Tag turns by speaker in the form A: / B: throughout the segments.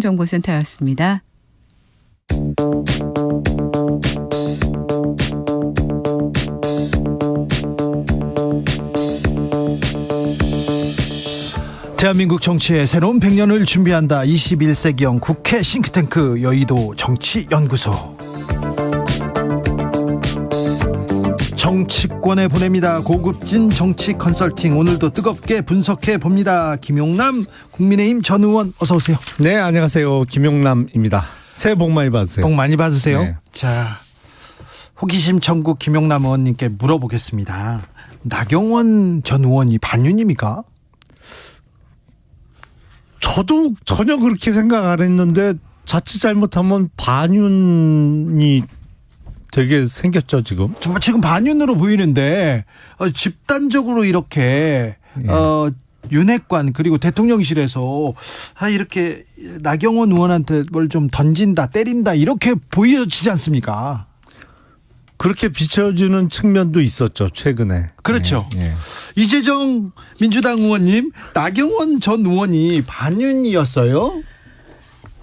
A: 정보센터였습니다.
B: 대한민국 정치의 새로운 100년을 준비한다. 21세기형 국회 싱크탱크 여의도 정치연구소. 정치권에 보냅니다. 고급진 정치 컨설팅, 오늘도 뜨겁게 분석해 봅니다. 김용남 국민의힘 전 의원, 어서 오세요.
C: 네, 안녕하세요. 김용남입니다. 새해 복 많이 받으세요.
B: 복 많이 받으세요.
C: 네.
B: 자, 호기심 천국 김용남 의원님께 물어보겠습니다. 나경원 전 의원이 반윤입니까?
C: 저도 전혀 그렇게 생각 안 했는데 자칫 잘못하면 반윤이 되게 생겼죠 지금.
B: 정말 지금 반윤으로 보이는데 집단적으로 이렇게 윤핵관 그리고 대통령실에서 이렇게 나경원 의원한테 뭘 좀 던진다, 때린다 이렇게 보여지지 않습니까?
C: 그렇게 비춰지는 측면도 있었죠 최근에.
B: 그렇죠.
C: 네.
B: 이재정 민주당 의원님, 나경원 전 의원이 반윤이었어요?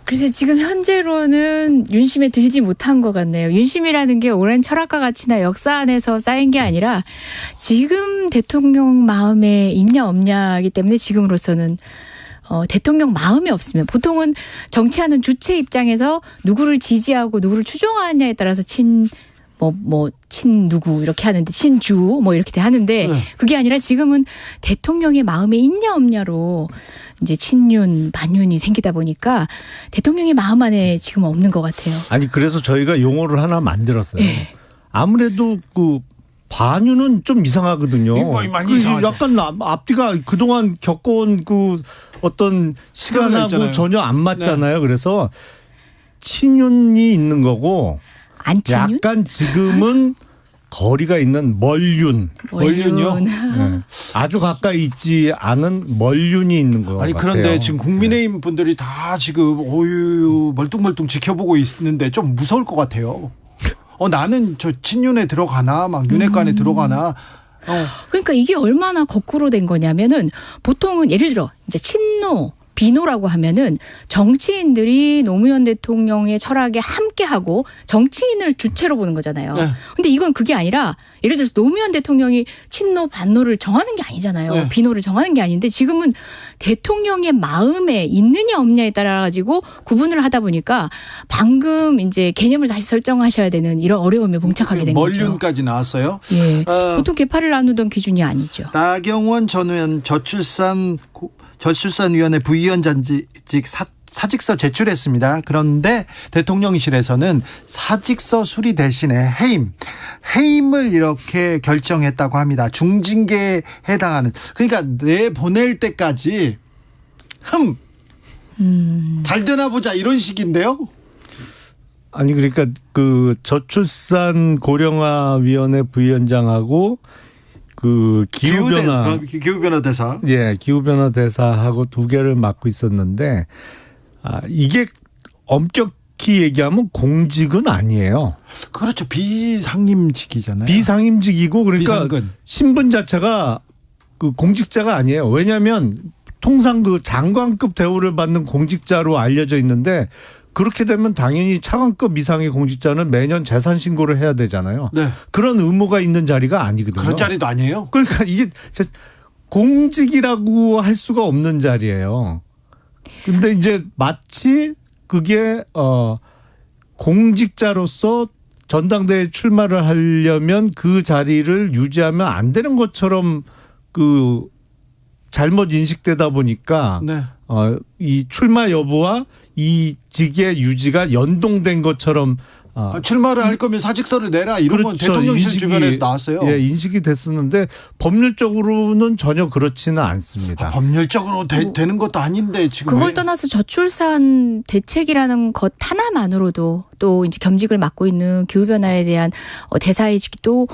D: 그래서 지금 현재로는 윤심에 들지 못한 것 같네요. 윤심이라는 게 오랜 철학과 가치나 역사 안에서 쌓인 게 아니라 지금 대통령 마음에 있냐 없냐이기 때문에 지금으로서는 대통령 마음이 없으면, 보통은 정치하는 주체 입장에서 누구를 지지하고 누구를 추종하느냐에 따라서 친 누구 이렇게 하는데, 친주 뭐 이렇게 하는데, 그게 아니라 지금은 대통령의 마음에 있냐 없냐로 이제 친윤 반윤이 생기다 보니까 대통령의 마음 안에 지금 없는 것 같아요.
C: 아니 그래서 저희가 용어를 하나 만들었어요.
D: 네.
C: 아무래도 그 반윤은 좀 이상하거든요.
B: 많이 이상하죠.
C: 약간 앞뒤가 그동안 겪어온 그 어떤 시간하고 전혀 안 맞잖아요. 네. 그래서 친윤이 있는 거고,
D: 안친윤?
C: 약간 지금은 거리가 있는 멀윤.
B: 멀윤이요?
C: 네. 아주 가까이 있지 않은 멀윤이 있는 거 같아요.
B: 아니 그런데 지금 국민의힘 분들이 다 지금 멀뚱멀뚱 지켜보고 있는데 좀 무서울 것 같아요. 나는 저 친윤에 들어가나 막 윤핵관에 들어가나.
D: 그러니까 이게 얼마나 거꾸로 된 거냐면은, 보통은 예를 들어 이제 친노 비노라고 하면은 정치인들이 노무현 대통령의 철학에 함께하고 정치인을 주체로 보는 거잖아요. 네. 근데 이건 그게 아니라, 예를 들어서 노무현 대통령이 친노 반노를 정하는 게 아니잖아요. 네. 비노를 정하는 게 아닌데, 지금은 대통령의 마음에 있느냐 없냐에 따라 가지고 구분을 하다 보니까 방금 이제 개념을 다시 설정하셔야 되는 이런 어려움에 봉착하게 된 거죠.
B: 멀윤까지 나왔어요?
D: 예. 보통 개파를 나누던 기준이 아니죠.
B: 나경원 전 의원 저출산위원회 부위원장직 사직서 제출했습니다. 그런데 대통령실에서는 사직서 수리 대신에 해임을 이렇게 결정했다고 합니다. 중징계에 해당하는, 그러니까 내보낼 때까지 잘 되나 보자 이런 식인데요.
C: 아니 그러니까 그 저출산 고령화 위원회 부위원장하고 그
B: 기후변화 대사,
C: 예, 기후변화 대사하고 두 개를 맡고 있었는데, 이게 엄격히 얘기하면 공직은 아니에요.
B: 그렇죠. 비상임직이잖아요.
C: 비상임직이고, 그러니까
B: 비상근.
C: 신분 자체가 그 공직자가 아니에요. 왜냐하면 통상 그 장관급 대우를 받는 공직자로 알려져 있는데, 그렇게 되면 당연히 차관급 이상의 공직자는 매년 재산 신고를 해야 되잖아요. 네. 그런 의무가 있는 자리가 아니거든요.
B: 그런 자리도 아니에요?
C: 그러니까 이게 공직이라고 할 수가 없는 자리예요. 근데 이제 마치 그게 공직자로서 전당대회 출마를 하려면 그 자리를 유지하면 안 되는 것처럼 그 잘못 인식되다 보니까, 네. 이 출마 여부와 이 직의 유지가 연동된 것처럼,
B: 출마를 할 거면 사직서를 내라 이런 건
C: 그렇죠.
B: 대통령실 주변에서 나왔어요.
C: 예, 인식이 됐었는데 법률적으로는 전혀 그렇지는 않습니다.
B: 법률적으로 되는 것도 아닌데 지금
D: 그걸 떠나서 저출산 대책이라는 것 하나만으로도, 또 이제 겸직을 맡고 있는 기후변화에 대한 대사이직도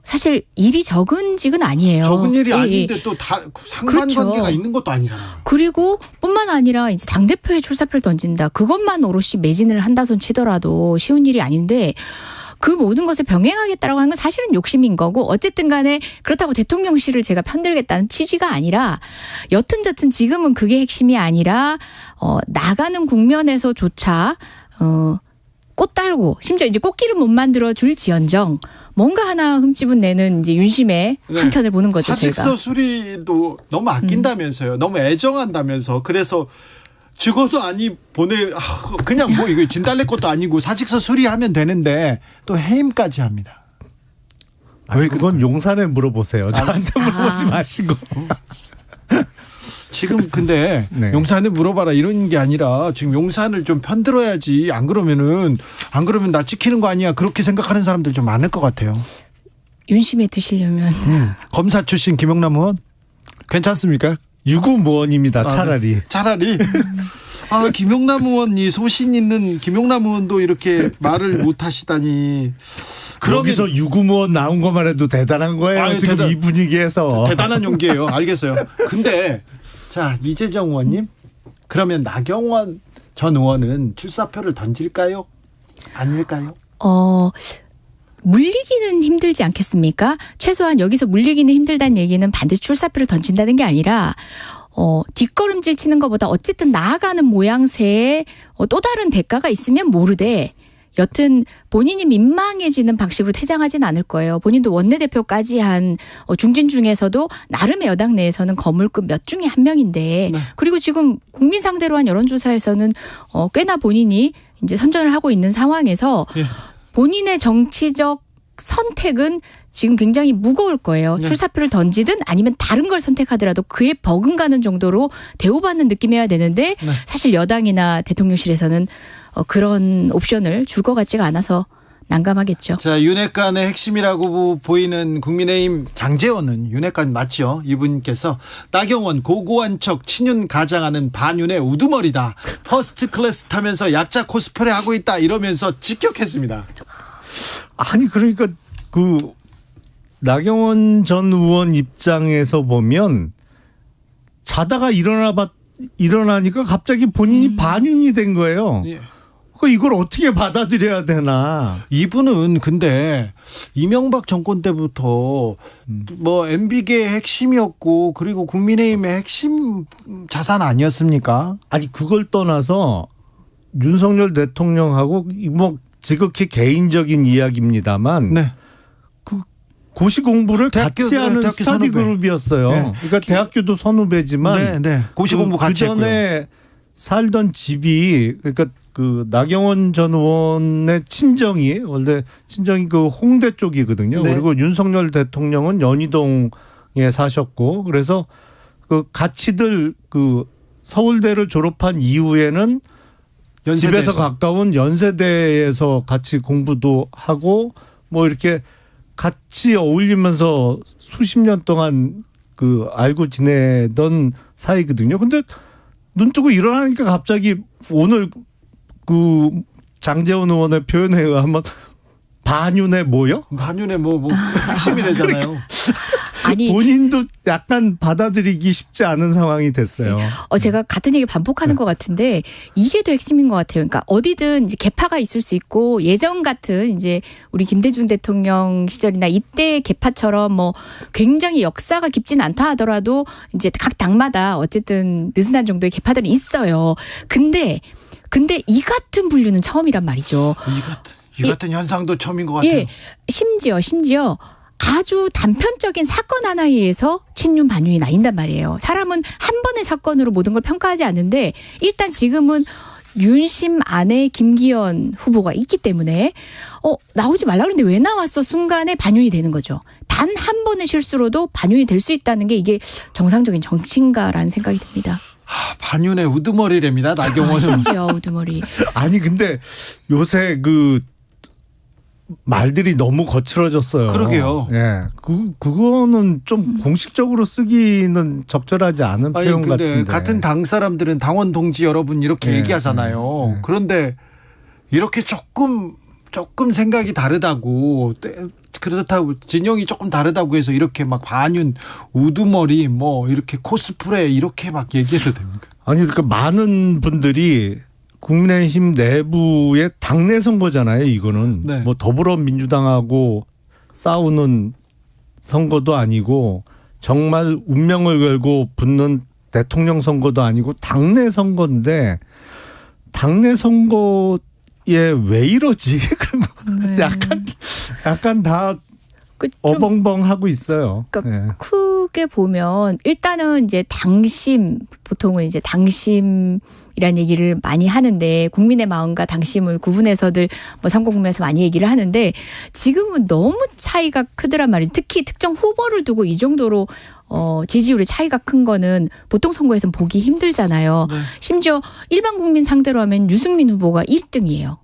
D: 사실 일이 적은 직은 아니에요.
B: 적은 일이 아닌데 또 다 상관관계가 그렇죠. 있는 것도 아니잖아요.
D: 그리고 뿐만 아니라 이제 당대표에 출사표를 던진다. 그것만 오롯이 매진을 한다손 치더라도 쉬운 일이 아닌데, 그 모든 것을 병행하겠다라고 하는 건 사실은 욕심인 거고 어쨌든 간에 그렇다고 대통령실을 제가 편들겠다는 취지가 아니라 여튼저튼 지금은 그게 핵심이 아니라 나가는 국면에서조차 꽃 달고 심지어 이제 꽃길을 못 만들어 줄지언정 뭔가 하나 흠집은 내는 이제 윤심의 한켠을 보는 거죠.
B: 사직서
D: 저희가.
B: 수리도 너무 아낀다면서요. 너무 애정한다면서. 그래서 직원도 아니 그냥 뭐 이거 진달래 꽃도 아니고 사직서 수리하면 되는데 또 해임까지 합니다.
C: 왜 그건 용산에 물어보세요. 저한테 물어보지 마시고.
B: 지금 근데
C: 네.
B: 용산에 물어봐라 이런 게 아니라 지금 용산을 좀 편들어야지 안 그러면 나 찍히는 거 아니야 그렇게 생각하는 사람들 좀 많을 것 같아요.
D: 윤심에 드시려면
B: 검사 출신 김용남 의원 괜찮습니까?
C: 유구무원입니다. 차라리.
B: 네. 차라리. 김용남 의원이 소신 있는 김용남 의원도 이렇게 말을 못 하시다니.
C: 여기서 유구무원 나온 것만 해도 대단한 거예요. 지금 이 분위기에서.
B: 대단한 용기예요. 알겠어요. 근데 자 이재정 의원님 그러면 나경원 전 의원은 출사표를 던질까요? 아닐까요?
D: 물리기는 힘들지 않겠습니까? 최소한 여기서 물리기는 힘들다는 얘기는 반드시 출사표를 던진다는 게 아니라 뒷걸음질 치는 것보다 어쨌든 나아가는 모양새에 또 다른 대가가 있으면 모르되 여튼 본인이 민망해지는 방식으로 퇴장하진 않을 거예요. 본인도 원내대표까지 한 중진 중에서도 나름의 여당 내에서는 거물급 몇 중에 한 명인데
B: 네.
D: 그리고 지금 국민 상대로 한 여론조사에서는 꽤나 본인이 이제 선전을 하고 있는 상황에서
B: 예.
D: 본인의 정치적 선택은 지금 굉장히 무거울 거예요.
B: 네.
D: 출사표를 던지든 아니면 다른 걸 선택하더라도 그에 버금가는 정도로 대우받는 느낌이어야 되는데
B: 네.
D: 사실 여당이나 대통령실에서는 그런 옵션을 줄 것 같지가 않아서 난감하겠죠.
B: 자 윤핵관의 핵심이라고 보이는 국민의힘 장제원은 윤핵관 맞죠? 이분께서 나경원 고고한 척 친윤 가장하는 반윤의 우두머리다. 퍼스트 클래스 타면서 약자 코스프레 하고 있다 이러면서 직격했습니다.
C: 아니 그러니까 그 나경원 전 의원 입장에서 보면 자다가 일어나니까 갑자기 본인이 반윤이 된 거예요.
B: 예.
C: 이걸 어떻게 받아들여야 되나.
B: 이분은 근데 이명박 정권 때부터 뭐 MB계의 핵심이었고 그리고 국민의힘의 핵심 자산 아니었습니까?
C: 아니 그걸 떠나서 윤석열 대통령하고 뭐 지극히 개인적인 이야기입니다만
B: 네.
C: 그 고시 공부를 같이 하는
B: 대학교
C: 스터디
B: 선후배.
C: 그룹이었어요.
B: 네.
C: 그러니까 대학교도 선후배지만
B: 고시 공부 같이 했고요.
C: 그전에 살던 집이 그러니까 그 나경원 전 의원의 친정이 원래 친정이 그 홍대 쪽이거든요.
B: 네.
C: 그리고 윤석열 대통령은 연희동에 사셨고 그래서 그 같이들 그 서울대를 졸업한 이후에는
B: 연세대에서.
C: 집에서 가까운 연세대에서 같이 공부도 하고 뭐 이렇게 같이 어울리면서 수십 년 동안 그 알고 지내던 사이거든요. 근데 눈 뜨고 일어나니까 갑자기 오늘 그 장제원 의원의 표현에 의하면 반윤의 뭐요?
B: 반윤의 뭐 핵심이래잖아요.
D: 아니
C: 본인도 약간 받아들이기 쉽지 않은 상황이 됐어요.
D: 제가 같은 얘기 반복하는 것 같은데 이게 더 핵심인 것 같아요. 그러니까 어디든 이제 개파가 있을 수 있고 예전 같은 이제 우리 김대중 대통령 시절이나 이때 개파처럼 뭐 굉장히 역사가 깊진 않다 하더라도 이제 각 당마다 어쨌든 느슨한 정도의 개파들이 있어요. 근데 이 같은 분류는 처음이란 말이죠.
B: 이 같은 현상도 처음인 것 같아요.
D: 예, 심지어 아주 단편적인 사건 하나에 의해서 친윤 반윤이 나뉜단 말이에요. 사람은 한 번의 사건으로 모든 걸 평가하지 않는데 일단 지금은 윤심 안에 김기현 후보가 있기 때문에 나오지 말라 그랬는데 왜 나왔어 순간에 반윤이 되는 거죠. 단 한 번의 실수로도 반윤이 될 수 있다는 게 이게 정상적인 정치인가라는 생각이 듭니다.
B: 반윤의 우두머리랍니다. 나경원은.
D: 심지어 우두머리.
C: 아니 근데 요새 그 말들이 너무 거칠어졌어요.
B: 그러게요.
C: 예, 그거는 좀 공식적으로 쓰기는 적절하지 않은 표현
B: 근데
C: 같은데.
B: 같은 당 사람들은 당원 동지 여러분 이렇게
C: 네,
B: 얘기하잖아요.
C: 네.
B: 그런데 이렇게 조금 생각이 다르다고 그렇다고 진영이 조금 다르다고 해서 이렇게 막 반윤 우두머리 뭐 이렇게 코스프레 이렇게 막 얘기해도 됩니까?
C: 아니 그러니까 많은 분들이 국민의힘 내부의 당내 선거잖아요. 이거는
B: 네.
C: 뭐 더불어민주당하고 싸우는 선거도 아니고 정말 운명을 걸고 붙는 대통령 선거도 아니고 당내 선거인데 당내 선거에 왜 이러지?
D: 네.
C: 약간 다
D: 좀
C: 어벙벙하고 있어요.
D: 그러니까
C: 네.
D: 크게 보면 일단은 이제 당심, 보통은 이제 당심이란 얘기를 많이 하는데 국민의 마음과 당심을 구분해서들 뭐 선거국면에서 많이 얘기를 하는데 지금은 너무 차이가 크더란 말이죠. 특히 특정 후보를 두고 이 정도로 지지율의 차이가 큰 거는 보통 선거에서는 보기 힘들잖아요.
B: 네.
D: 심지어 일반 국민 상대로 하면 유승민 후보가 1등이에요.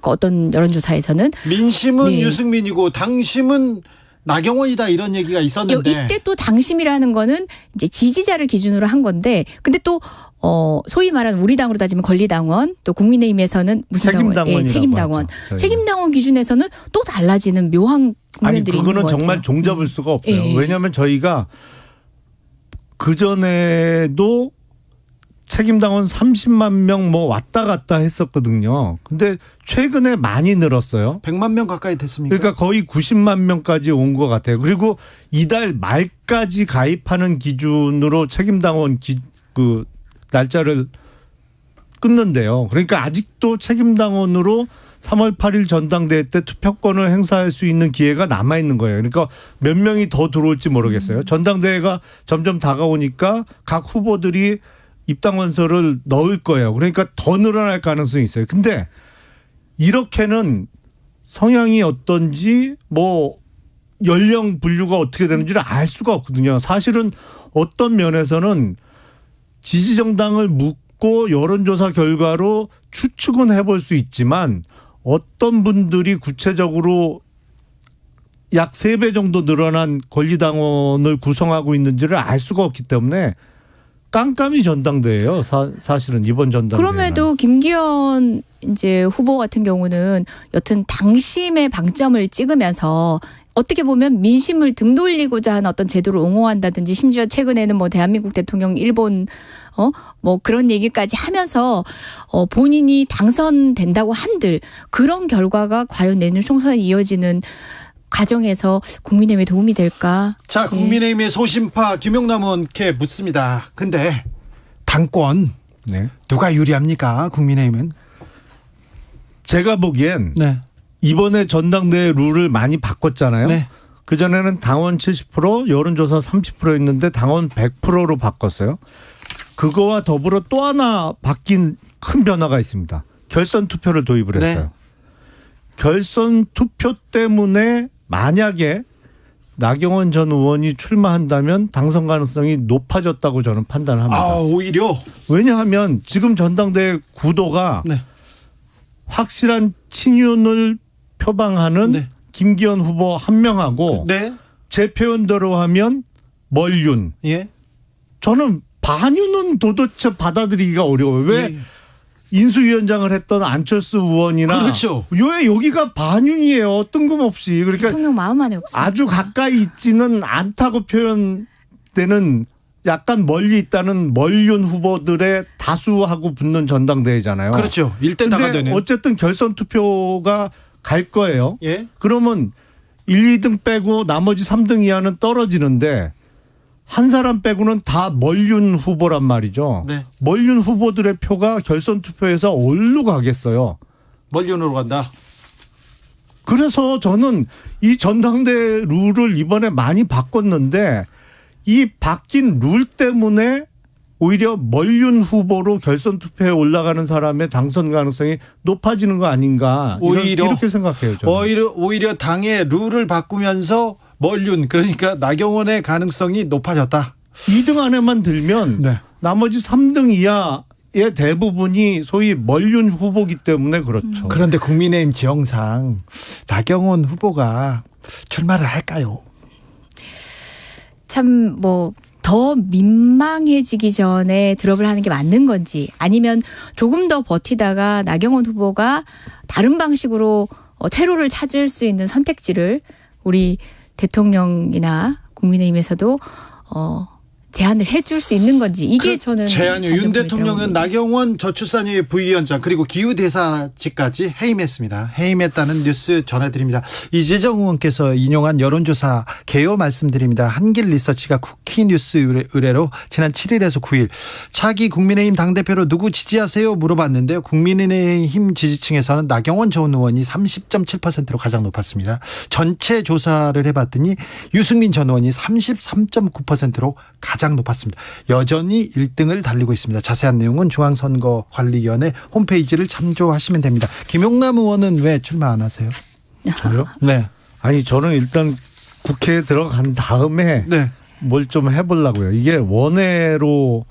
D: 어떤 여론조사에서는.
B: 민심은
D: 네.
B: 유승민이고 당심은 나경원이다 이런 얘기가 있었는데
D: 이때 또 당심이라는 거는 이제 지지자를 기준으로 한 건데 근데 또 소위 말하는 우리 당으로 따지면 권리당원 또 국민의힘에서는 무슨
C: 책임당원이라고
D: 당원? 책임당원.
C: 하죠, 저희는.
D: 책임당원 기준에서는 또 달라지는 묘한
C: 아니
D: 국면들이 있는
C: 그거는
D: 것
C: 정말
D: 같아요.
C: 종잡을 수가 없어요.
D: 예.
C: 왜냐하면 저희가 그전에도 책임당원 30만 명 뭐 왔다 갔다 했었거든요. 근데 최근에 많이 늘었어요.
B: 100만 명 가까이 됐습니까?
C: 그러니까 거의 90만 명까지 온 것 같아요. 그리고 이달 말까지 가입하는 기준으로 책임당원 그 날짜를 끊는데요. 그러니까 아직도 책임당원으로 3월 8일 전당대회 때 투표권을 행사할 수 있는 기회가 남아 있는 거예요. 그러니까 몇 명이 더 들어올지 모르겠어요. 전당대회가 점점 다가오니까 각 후보들이 입당원서를 넣을 거예요. 그러니까 더 늘어날 가능성이 있어요. 근데 이렇게는 성향이 어떤지 뭐 연령 분류가 어떻게 되는지를 알 수가 없거든요. 사실은 어떤 면에서는 지지정당을 묻고 여론조사 결과로 추측은 해볼 수 있지만 어떤 분들이 구체적으로 약 3배 정도 늘어난 권리당원을 구성하고 있는지를 알 수가 없기 때문에 깜깜이 전당대회예요. 사실은 이번 전당대회.
D: 그럼에도 김기현 이제 후보 같은 경우는 여튼 당심의 방점을 찍으면서 어떻게 보면 민심을 등 돌리고자 하는 어떤 제도를 옹호한다든지 심지어 최근에는 뭐 대한민국 대통령 일본 뭐 그런 얘기까지 하면서 본인이 당선된다고 한들 그런 결과가 과연 내년 총선에 이어지는 과정에서 국민의힘에 도움이 될까?
B: 자, 국민의힘의 소신파 김용남 의원께 묻습니다. 근데 당권
C: 네.
B: 누가 유리합니까? 국민의힘은?
C: 제가 보기엔
B: 네.
C: 이번에 전당대회 룰을 많이 바꿨잖아요.
B: 네.
C: 그전에는 당원 70%, 여론조사 30%였는데 당원 100%로 바꿨어요. 그거와 더불어 또 하나 바뀐 큰 변화가 있습니다. 결선 투표를 도입을 했어요.
B: 네.
C: 결선 투표 때문에 만약에 나경원 전 의원이 출마한다면 당선 가능성이 높아졌다고 저는 판단을 합니다.
B: 아, 오히려.
C: 왜냐하면 지금 전당대회 구도가
B: 네.
C: 확실한 친윤을 표방하는
B: 네.
C: 김기현 후보 한 명하고
B: 네.
C: 제 표현대로 하면 멀윤.
B: 예.
C: 저는 반윤은 도대체 받아들이기가 어려워요. 왜
B: 예.
C: 인수위원장을 했던 안철수 의원이나
B: 그렇죠.
C: 왜 여기가 반윤이에요. 뜬금없이. 그러니까
D: 대통령 마음 안에 없어요.
C: 아주 가까이 있지는 않다고 표현되는 약간 멀리 있다는 멀윤 후보들의 다수하고 붙는 전당대회잖아요.
B: 그렇죠. 1대 다가
C: 근데
B: 되네.
C: 어쨌든 결선 투표가 갈 거예요.
B: 예.
C: 그러면 1, 2등 빼고 나머지 3등 이하는 떨어지는데 한 사람 빼고는 다 멀윤 후보란 말이죠.
B: 네.
C: 멀윤 후보들의 표가 결선 투표에서 어디로 가겠어요.
B: 멀윤으로 간다.
C: 그래서 저는 이 전당대회 룰을 이번에 많이 바꿨는데 이 바뀐 룰 때문에 오히려 멀윤 후보로 결선 투표에 올라가는 사람의 당선 가능성이 높아지는 거 아닌가.
B: 오히려
C: 이렇게 생각해요. 저는.
B: 오히려 당의 룰을 바꾸면서 멀윤 그러니까 나경원의 가능성이 높아졌다.
C: 2등 안에만 들면
B: 네.
C: 나머지 3등 이하의 대부분이 소위 멀윤 후보기 때문에 그렇죠.
B: 그런데 국민의힘 지형상 나경원 후보가 출마를 할까요?
D: 참 뭐 더 민망해지기 전에 드롭을 하는 게 맞는 건지 아니면 조금 더 버티다가 나경원 후보가 다른 방식으로 퇴로를 찾을 수 있는 선택지를 우리 대통령이나 국민의힘에서도 제안을 해줄 수 있는 건지 이게 저는
B: 제안요. 윤
D: 관전
B: 대통령은
D: 포인트라고
B: 나경원 저출산위 부위원장 그리고 기후대사직까지 해임했습니다. 해임했다는 뉴스 전해드립니다. 이재정 의원께서 인용한 여론조사 개요 말씀드립니다. 한길리서치가 쿠키뉴스 의뢰로 지난 7일에서 9일 차기 국민의힘 당대표로 누구 지지하세요 물어봤는데요. 국민의힘 지지층에서는 나경원 전 의원이 30.7%로 가장 높았습니다. 전체 조사를 해봤더니 유승민 전 의원이 33.9%로 가장 높았습니다. 여전히 1등을 달리고 있습니다. 자세한 내용은 중앙선거관리위원회 홈페이지를 참조하시면 됩니다. 김용남 의원은 왜 출마 안 하세요?
C: 저요?
B: 네.
C: 아니 저는 일단 국회에 들어간 다음에
B: 네.
C: 뭘 좀 해보려고요. 이게 원외로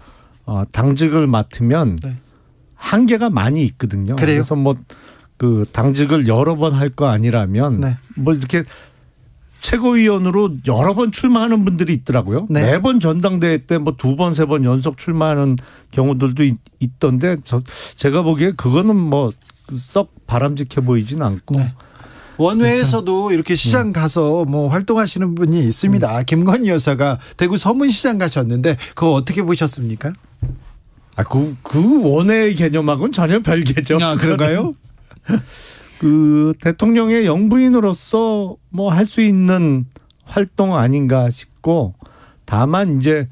C: 당직을 맡으면
B: 네.
C: 한계가 많이 있거든요.
B: 그래요?
C: 그래서 뭐 그 당직을 여러 번 할 거 아니라면
B: 네.
C: 뭐 이렇게 최고위원으로 여러 번 출마하는 분들이 있더라고요.
B: 네.
C: 매번 전당대회 때 뭐 2번, 3번 연속 출마하는 경우들도 있던데 제가 보기에 그거는 뭐 썩 바람직해 보이진 않고.
B: 네. 원외에서도 이렇게 시장 가서 뭐 활동하시는 분이 있습니다. 김건희 여사가 대구 서문시장 가셨는데 그거 어떻게 보셨습니까?
C: 그 원외의 개념하고는 전혀 별개죠.
B: 아, 그런가요?
C: 그 대통령의 영부인으로서 뭐 할 수 있는 활동 아닌가 싶고, 다만 이제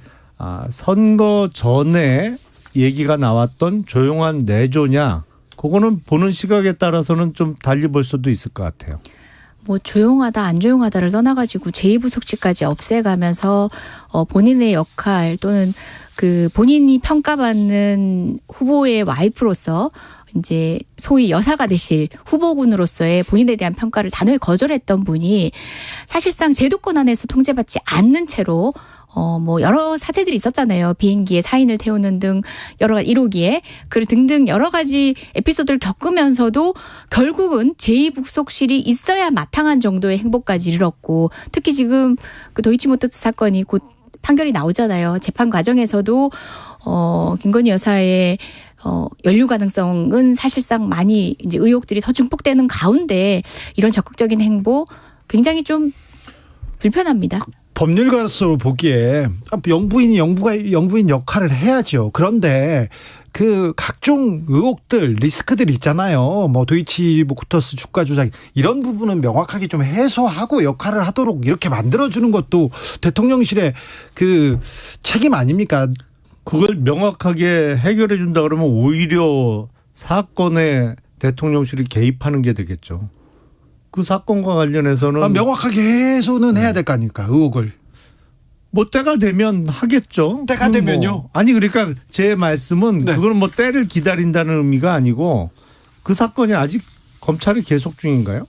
C: 선거 전에 얘기가 나왔던 조용한 내조냐, 그거는 보는 시각에 따라서는 좀 달리 볼 수도 있을 것 같아요.
D: 뭐 조용하다 안 조용하다를 떠나가지고 제2부속실까지 없애가면서 본인의 역할 또는 그 본인이 평가받는 후보의 와이프로서 이제 소위 여사가 되실 후보군으로서의 본인에 대한 평가를 단호히 거절했던 분이 사실상 제도권 안에서 통제받지 않는 채로 뭐 여러 사태들이 있었잖아요. 비행기에 사인을 태우는 등 여러 가지 1호기에 그 등등 여러 가지 에피소드를 겪으면서도 결국은 제2부속실이 있어야 마땅한 정도의 행보까지 이르렀고, 특히 지금 그 도이치모터스 사건이 곧 판결이 나오잖아요. 재판 과정에서도 김건희 여사의 연루 가능성은 사실상 많이 이제 의혹들이 더 증폭되는 가운데 이런 적극적인 행보 굉장히 좀 불편합니다.
B: 법률가로서 보기에 영부인 역할을 해야죠. 그런데 그 각종 의혹들, 리스크들 있잖아요. 뭐 도이치모터스 주가 조작 이런 부분은 명확하게 좀 해소하고 역할을 하도록 이렇게 만들어주는 것도 대통령실의 그 책임 아닙니까?
C: 그걸 명확하게 해결해 준다 그러면 오히려 사건에 대통령실이 개입하는 게 되겠죠. 그 사건과 관련해서는
B: 명확하게 해소는 해야 될 거 아닙니까? 의혹을.
C: 뭐 때가 되면 하겠죠.
B: 때가 되면요?
C: 뭐. 아니 그러니까 제 말씀은
B: 네.
C: 그거는 뭐 때를 기다린다는 의미가 아니고, 그 사건이 아직 검찰이 계속 중인가요?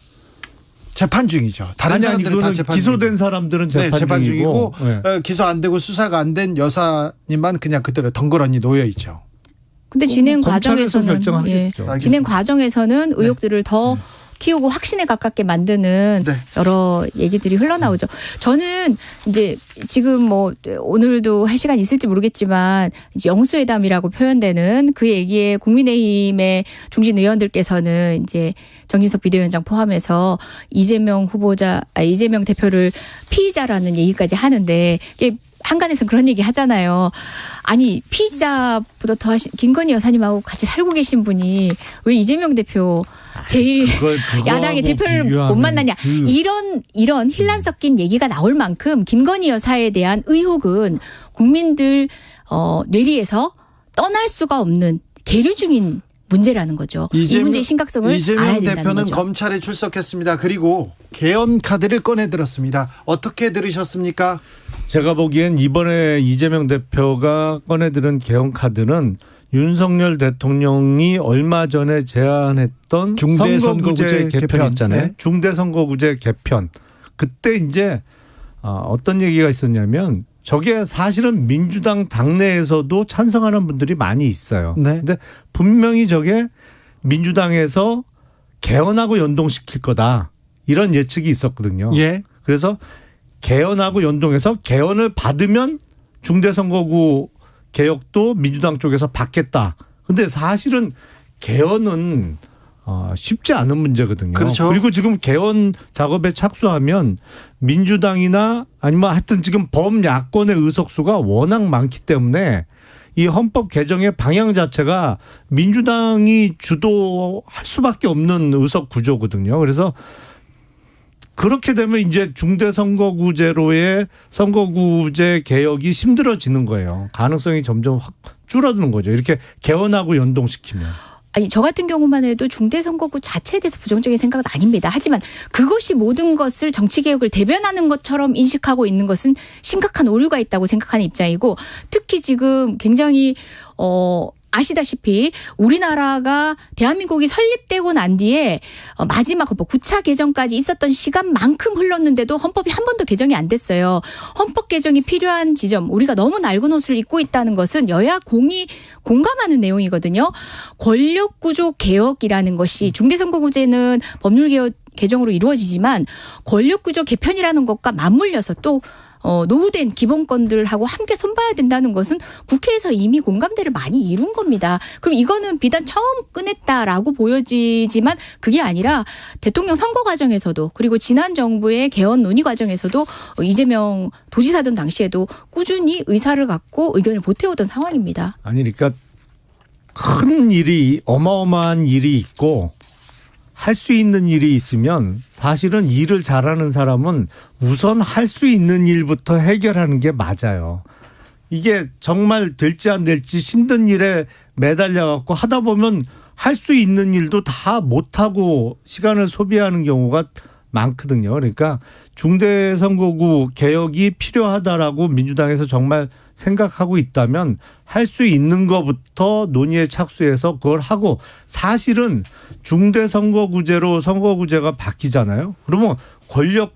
B: 재판 중이죠. 다른 사람들은 다 재판
C: 기소된
B: 중이고.
C: 사람들은 재판,
B: 네, 재판 중이고
C: 네.
B: 기소 안 되고 수사가 안 된 여사님만 그냥 그대로 덩그러니 놓여 있죠.
D: 근데 진행
C: 검찰에서
D: 과정에서는
C: 결정하겠죠.
D: 진행 과정에서는 의혹들을 더 키우고 확신에 가깝게 만드는
B: 네.
D: 여러 얘기들이 흘러나오죠. 저는 이제 지금 뭐 오늘도 할 시간 있을지 모르겠지만 이제 영수회담이라고 표현되는 그 얘기에 국민의힘의 중진 의원들께서는 이제 정진석 비대위원장 포함해서 이재명 대표를 피의자라는 얘기까지 하는데, 이게 한간에서 그런 얘기 하잖아요. 아니 피의자보다 더 김건희 여사님하고 같이 살고 계신 분이 왜 이재명 대표 제일 야당의 대표를 못 만나냐. 이런 혼란 섞인 얘기가 나올 만큼 김건희 여사에 대한 의혹은 국민들 뇌리에서 떠날 수가 없는 계류 중인 문제라는 거죠. 이 문제의 심각성을 알아야
B: 이재명
D: 된다는
B: 대표는
D: 거죠.
B: 검찰에 출석했습니다. 그리고 개헌 카드를 꺼내들었습니다. 어떻게 들으셨습니까?
C: 제가 보기엔 이번에 이재명 대표가 꺼내들은 개헌 카드는 윤석열 대통령이 얼마 전에 제안했던 선거구제 개편 있잖아요.
B: 네.
C: 중대선거구제 개편. 그때 이제 어떤 얘기가 있었냐면, 저게 사실은 민주당 당내에서도 찬성하는 분들이 많이 있어요.
B: 네.
C: 근데 분명히 저게 민주당에서 개헌하고 연동시킬 거다, 이런 예측이 있었거든요.
B: 예.
C: 그래서 개헌하고 연동해서 개헌을 받으면 중대선거구 개혁도 민주당 쪽에서 받겠다. 근데 사실은 개헌은 쉽지 않은 문제거든요.
B: 그렇죠.
C: 그리고 지금 개헌 작업에 착수하면 민주당이나 아니면 하여튼 지금 범야권의 의석수가 워낙 많기 때문에 이 헌법 개정의 방향 자체가 민주당이 주도할 수밖에 없는 의석 구조거든요. 그래서 그렇게 되면 이제 중대선거구제로의 선거구제 개혁이 힘들어지는 거예요. 가능성이 점점 확 줄어드는 거죠. 이렇게 개헌하고 연동시키면.
D: 아니 저 같은 경우만 해도 중대선거구 자체에 대해서 부정적인 생각은 아닙니다. 하지만 그것이 모든 것을 정치개혁을 대변하는 것처럼 인식하고 있는 것은 심각한 오류가 있다고 생각하는 입장이고 특히 지금 굉장히 아시다시피 우리나라가 대한민국이 설립되고 난 뒤에 마지막 헌법 9차 개정까지 있었던 시간만큼 흘렀는데도 헌법이 한 번도 개정이 안 됐어요. 헌법 개정이 필요한 지점 우리가 너무 낡은 옷을 입고 있다는 것은 여야 공이 공감하는 내용이거든요. 권력구조 개혁이라는 것이 중대선거구제는 법률개혁 개정으로 이루어지지만 권력구조 개편이라는 것과 맞물려서 또 노후된 기본권들하고 함께 손봐야 된다는 것은 국회에서 이미 공감대를 많이 이룬 겁니다. 그럼 이거는 비단 처음 꺼냈다라고 보여지지만 그게 아니라 대통령 선거 과정에서도 그리고 지난 정부의 개헌 논의 과정에서도 이재명 도지사던 당시에도 꾸준히 의사를 갖고 의견을 보태오던 상황입니다.
C: 아니 그러니까 큰 일이 어마어마한 일이 있고 할 수 있는 일이 있으면 사실은 일을 잘하는 사람은 우선 할 수 있는 일부터 해결하는 게 맞아요. 이게 정말 될지 안 될지 힘든 일에 매달려 갖고 하다 보면 할 수 있는 일도 다 못하고 시간을 소비하는 경우가 많거든요. 그러니까 중대선거구 개혁이 필요하다라고 민주당에서 정말 생각하고 있다면 할 수 있는 것부터 논의에 착수해서 그걸 하고 사실은 중대선거구제로 선거구제가 바뀌잖아요. 그러면 권력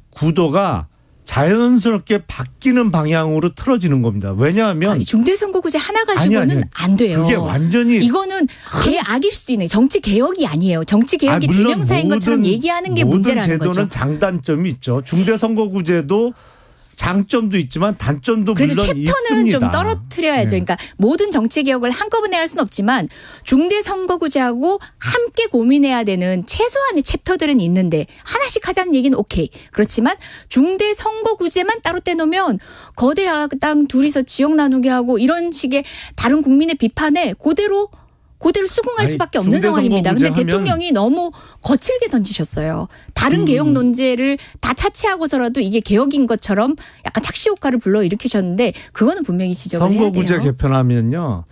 C: 구도가 자연스럽게 바뀌는 방향으로 틀어지는 겁니다. 왜냐하면
D: 중대선거구제 하나 가지고는 안 돼요.
C: 그게 완전히
D: 이거는 개악일 수 있는 정치 개혁이 아니에요. 정치 개혁이 대명사인 것처럼 얘기하는 게 문제라는 거죠.
C: 모든 제도는 장단점이 있죠. 중대선거구제도 장점도 있지만 단점도 물론
D: 그래도
C: 있습니다.
D: 챕터는 좀 떨어뜨려야죠.
C: 네.
D: 그러니까 모든 정치 개혁을 한꺼번에 할 수는 없지만 중대선거구제하고 함께 고민해야 되는 최소한의 챕터들은 있는데 하나씩 하자는 얘기는 오케이. 그렇지만 중대선거구제만 따로 떼놓으면 거대 야당 둘이서 지역 나누게 하고 이런 식의 다른 국민의 비판에 그대로 수긍할 수밖에 없는 상황입니다. 근데 대통령이 너무 거칠게 던지셨어요. 다른 개혁 논제를 다 차치하고서라도 이게 개혁인 것처럼 약간 착시 효과를 불러일으키셨는데 그거는 분명히 지적을 해야 돼요.
C: 선거구제 개편하면요.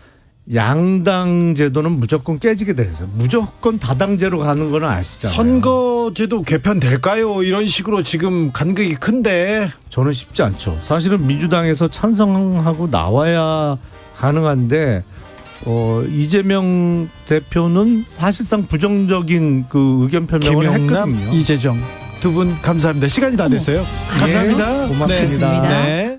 C: 양당 제도는 무조건 깨지게 돼 있어요. 무조건 다당제로 가는 건 아시잖아요.
B: 선거제도 개편될까요? 이런 식으로 지금 간극이 큰데.
C: 저는 쉽지 않죠. 사실은 민주당에서 찬성하고 나와야 가능한데 이재명 대표는 사실상 부정적인 그 의견 표명을
B: 김용남,
C: 했거든요.
B: 이재정 두 분 감사합니다. 시간이 다 됐어요. 감사합니다.
C: 고맙습니다.
B: 네.